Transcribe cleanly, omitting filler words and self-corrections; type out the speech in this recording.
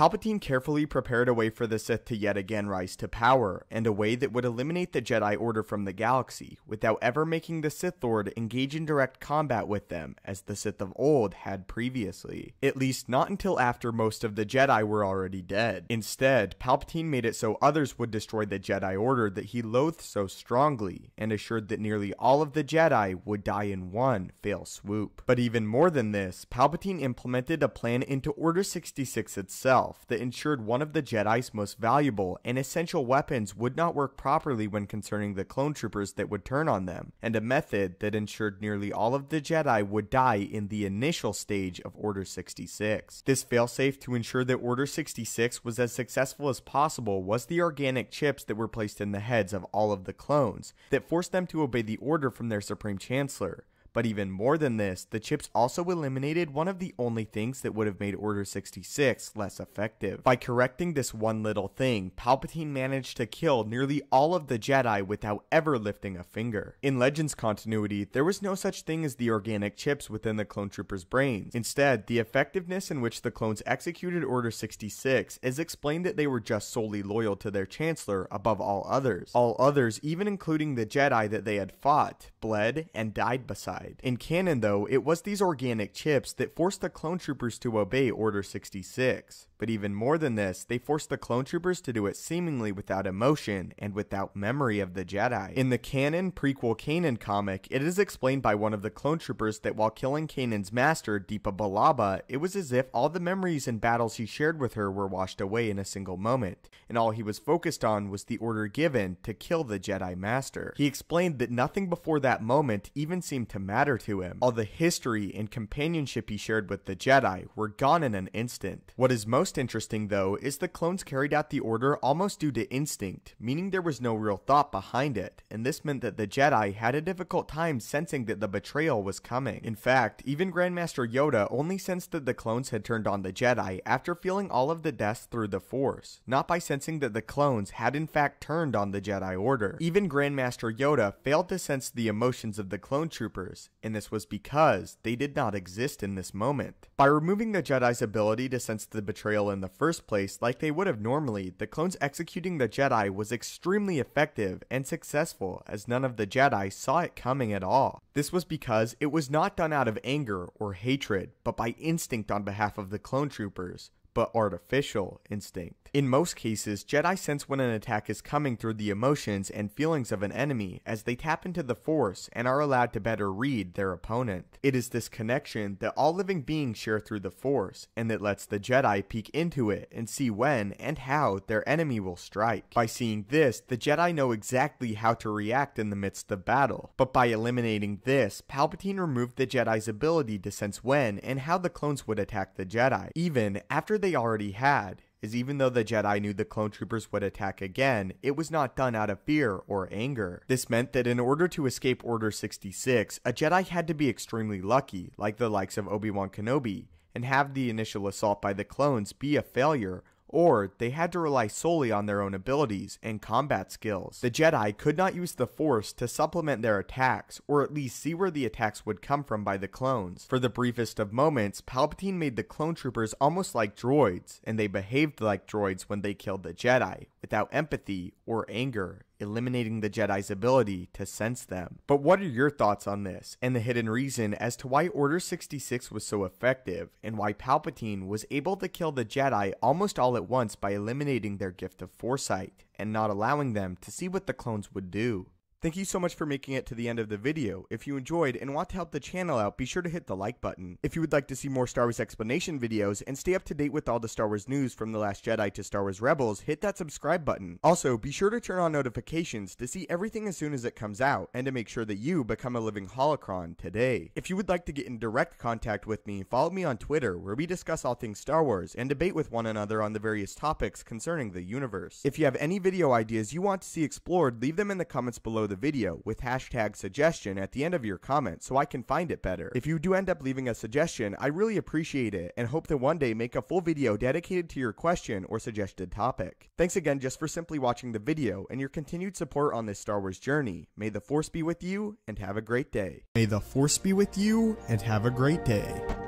Palpatine carefully prepared a way for the Sith to yet again rise to power, and a way that would eliminate the Jedi Order from the galaxy, without ever making the Sith Lord engage in direct combat with them, as the Sith of old had previously. At least not until after most of the Jedi were already dead. Instead, Palpatine made it so others would destroy the Jedi Order that he loathed so strongly, and assured that nearly all of the Jedi would die in one fell swoop. But even more than this, Palpatine implemented a plan into Order 66 itself that ensured one of the Jedi's most valuable and essential weapons would not work properly when concerning the clone troopers that would turn on them, and a method that ensured nearly all of the Jedi would die in the initial stage of Order 66. This failsafe to ensure that Order 66 was as successful as possible was the organic chips that were placed in the heads of all of the clones that forced them to obey the order from their Supreme Chancellor. But even more than this, the chips also eliminated one of the only things that would have made Order 66 less effective. By correcting this one little thing, Palpatine managed to kill nearly all of the Jedi without ever lifting a finger. In Legends continuity, there was no such thing as the organic chips within the clone troopers' brains. Instead, the effectiveness in which the clones executed Order 66 is explained that they were just solely loyal to their Chancellor above all others. All others, even including the Jedi that they had fought, bled, and died beside. In canon though, it was these organic chips that forced the clone troopers to obey Order 66. But even more than this, they forced the clone troopers to do it seemingly without emotion and without memory of the Jedi. In the canon prequel Kanan comic, it is explained by one of the clone troopers that while killing Kanan's master, Deepa Billaba, it was as if all the memories and battles he shared with her were washed away in a single moment, and all he was focused on was the order given to kill the Jedi Master. He explained that nothing before that moment even seemed to matter to him. All the history and companionship he shared with the Jedi were gone in an instant. What is most interesting though is the clones carried out the order almost due to instinct, meaning there was no real thought behind it, and this meant that the Jedi had a difficult time sensing that the betrayal was coming. In fact, even Grandmaster Yoda only sensed that the clones had turned on the Jedi after feeling all of the deaths through the Force, not by sensing that the clones had in fact turned on the Jedi Order. Even Grandmaster Yoda failed to sense the emotions of the clone troopers, and this was because they did not exist in this moment. By removing the Jedi's ability to sense the betrayal in the first place like they would have normally, the clones executing the Jedi was extremely effective and successful, as none of the Jedi saw it coming at all. This was because it was not done out of anger or hatred, but by instinct on behalf of the clone troopers, but artificial instinct. In most cases, Jedi sense when an attack is coming through the emotions and feelings of an enemy as they tap into the Force and are allowed to better read their opponent. It is this connection that all living beings share through the Force, and that lets the Jedi peek into it and see when and how their enemy will strike. By seeing this, the Jedi know exactly how to react in the midst of battle. But by eliminating this, Palpatine removed the Jedi's ability to sense when and how the clones would attack the Jedi, even after they already had, as even though the Jedi knew the clone troopers would attack again, it was not done out of fear or anger. This meant that in order to escape Order 66, a Jedi had to be extremely lucky, like the likes of Obi-Wan Kenobi, and have the initial assault by the clones be a failure, or they had to rely solely on their own abilities and combat skills. The Jedi could not use the Force to supplement their attacks, or at least see where the attacks would come from by the clones. For the briefest of moments, Palpatine made the clone troopers almost like droids, and they behaved like droids when they killed the Jedi, without empathy or anger, eliminating the Jedi's ability to sense them. But what are your thoughts on this, and the hidden reason as to why Order 66 was so effective, and why Palpatine was able to kill the Jedi almost all at once by eliminating their gift of foresight, and not allowing them to see what the clones would do? Thank you so much for making it to the end of the video. If you enjoyed and want to help the channel out, be sure to hit the like button. If you would like to see more Star Wars explanation videos and stay up to date with all the Star Wars news from The Last Jedi to Star Wars Rebels, hit that subscribe button. Also, be sure to turn on notifications to see everything as soon as it comes out, and to make sure that you become a living holocron today. If you would like to get in direct contact with me, follow me on Twitter, where we discuss all things Star Wars and debate with one another on the various topics concerning the universe. If you have any video ideas you want to see explored, leave them in the comments below the video with hashtag suggestion at the end of your comment so I can find it better. If you do end up leaving a suggestion, I really appreciate it and hope to one day make a full video dedicated to your question or suggested topic. Thanks again just for simply watching the video and your continued support on this Star Wars journey. May the Force be with you and have a great day. May the Force be with you and have a great day.